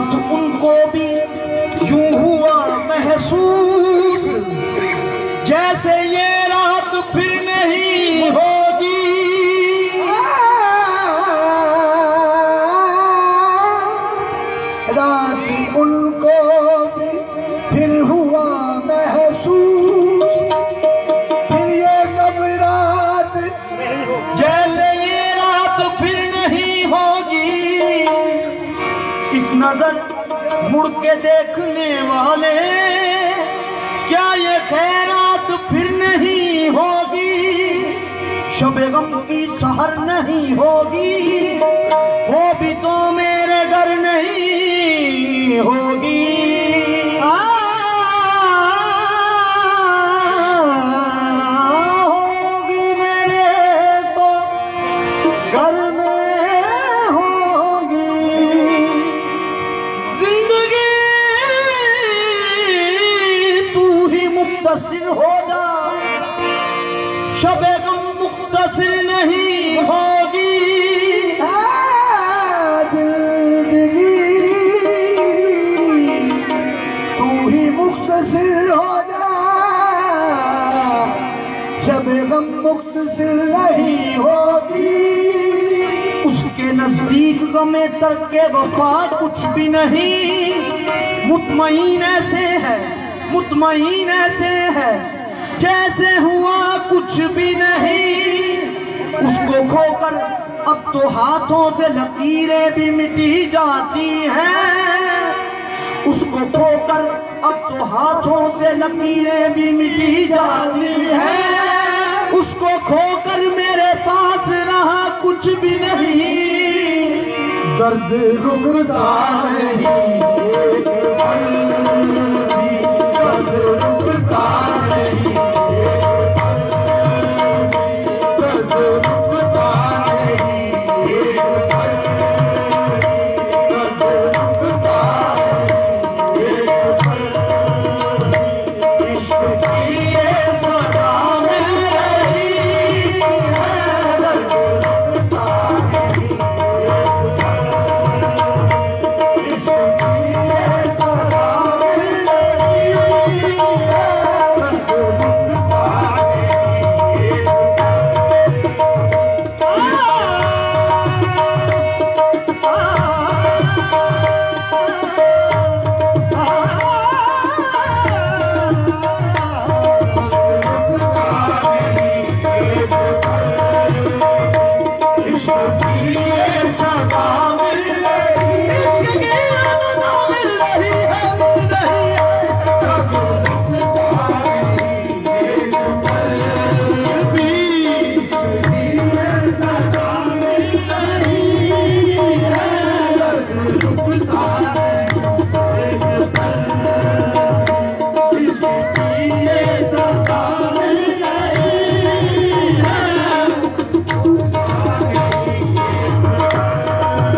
रात उनको भी यूं हुआ महसूस जैसे ये रात फिर नहीं होगी। रात उनको भी फिर हुआ महसूस, फिर ये कब रात जैसे ये रात फिर नहीं होगी। एक नजर मुड़ के देखने वाले, क्या ये खैरात फिर नहीं होगी। शब गम की सहर नहीं होगी, वो भी तो मेरे घर नहीं होगी। होगी मेरे तो घर में होगी। जिंदगी तू ही मुक्तसिर हो जा, शबे गम मुक्तसिर नहीं होगी। जिंदगी तू ही मुक्तसिर हो जा, शबे गम मुक्तसिर नहीं होगी। उसके नजदीक गमे तरके वफा कुछ भी नहीं। मुतमईन ऐसे है, मुतमईन ऐसे है जैसे हुआ कुछ भी नहीं। उसको खोकर अब तो हाथों से लकीरें भी मिटी जाती हैं। उसको खोकर अब तो हाथों से लकीरें भी मिटी जाती हैं। उसको खोकर मेरे पास रहा कुछ भी नहीं। दर्द रुकता नहीं एक पल भी, दर्द रुकता नहीं। दर्द रुकता नहीं एक पल, दर्द रुकता नहीं एक पल। इश्क की ये सजा मिल रही है, दर्द रुकता नहीं एक पल। इश्क की ये सजा मिल रही है, दर्द रुकता नहीं एक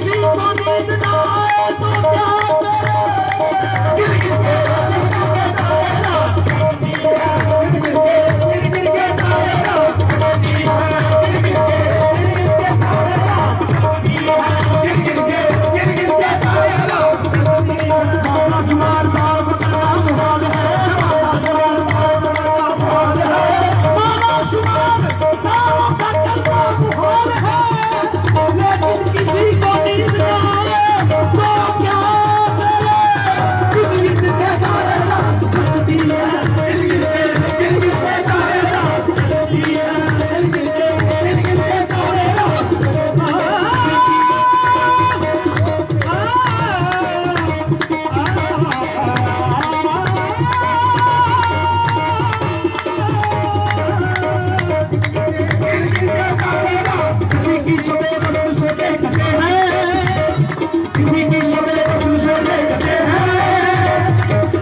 किसी को नींद ना आए तो क्या करे, गिर गिर के गाने गाने गाएगा, गिर गिर के गाएगा, गिर गिर के गाएगा, गिर गिर के गाएगा। माना शुमार दार बदलना मुहाल है, माना शुमार दार बदलना मुहाल है, माना शुमार दारों का करना मुहाल है, लेकिन किसी को नींद ना आए तो क्या करे, गिर गिर के गाएगा, गिर गिर के गाएगा, गिर गिर के गाएगा। किसी की शबे बदल सोते कहते हैं, किसी की शबे बदल सोते कहते हैं,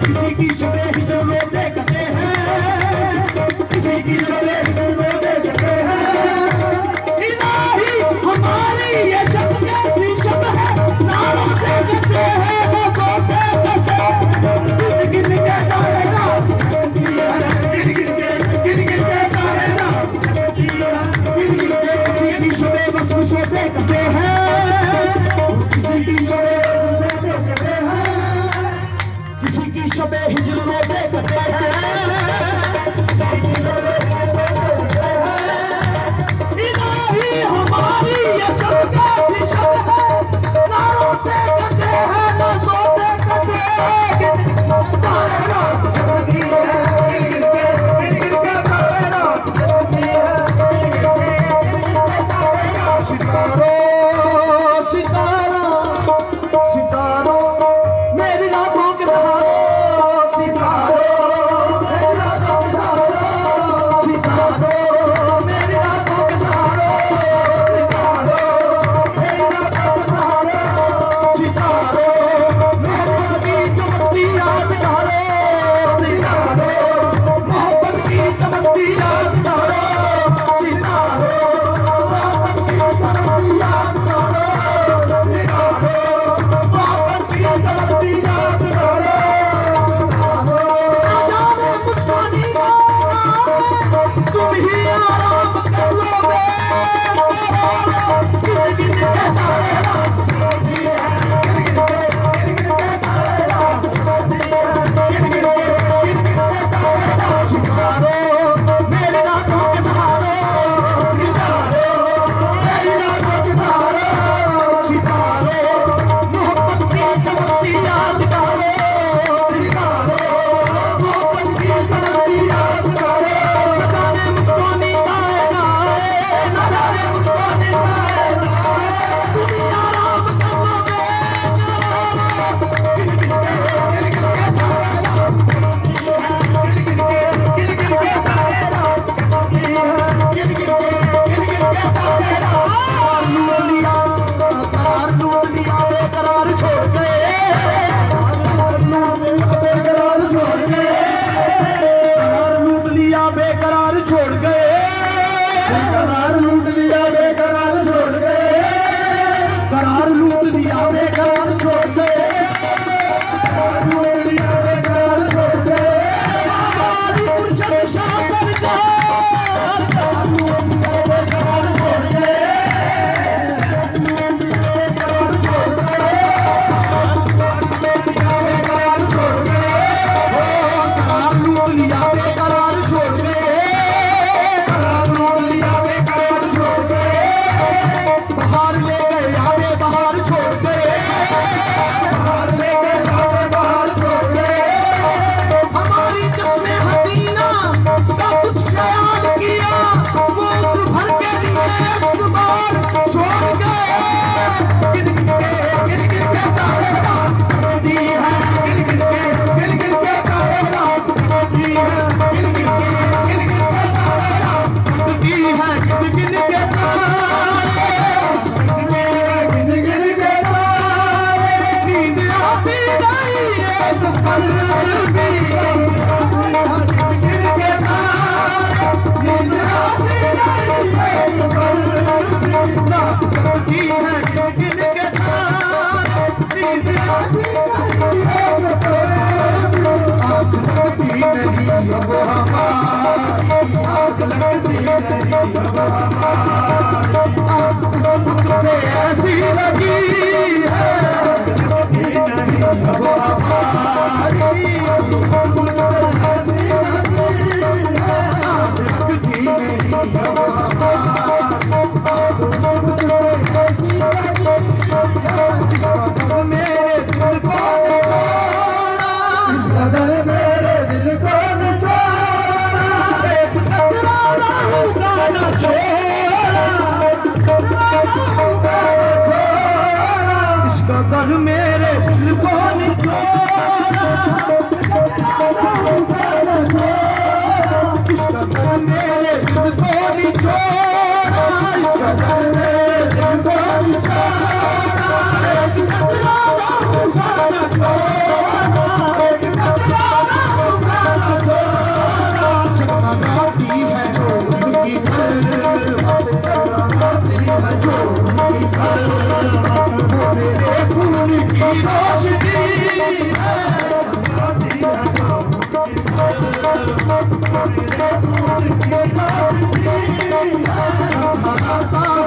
किसी की शबे हिजर रोते कहते हैं, किसी की शबे हिजर रोते कहते हैं। इलाही हमारी ये शब कैसी शब है, ना रोते कहते हैं वो सोते कहते हैं। गिर गिर के गाएगा, गिर गिर के गाएगा, किसी की शबे बदल सोते कहते हैं, किसी की शबे बदल सोते कहते हैं, किसी की शबे हिजर आग लगती नहीं अब हमारी, आग उस बुत पे ऐसी लगी है, लगती नहीं अब हमारी, ऐसी लगी है, आग लगती नहीं अब हमारी, ऐसी लगी है, इसका गम मेरे दिल को न छोड़ा, इसका दर मेरे दिल को न छोड़ा, एक कतरा लहू का न छोड़ा, इसका दर मेरे दिल को न छोड़ा, इसका दर मेरे दिल को न छोड़ा, इसका दर मेरे दिल को न छोड़ा, एक कतरा लहू का न छोड़ा, एक कतरा लहू का न छोड़ा, जगमगाती है जो उनकी कलमत, जगमगाती है जो उनकी कलमत, वो मेरे खून की रोशनी है, आती है जो उनकी कलम, मेरे खून की रोशनी है, हमारा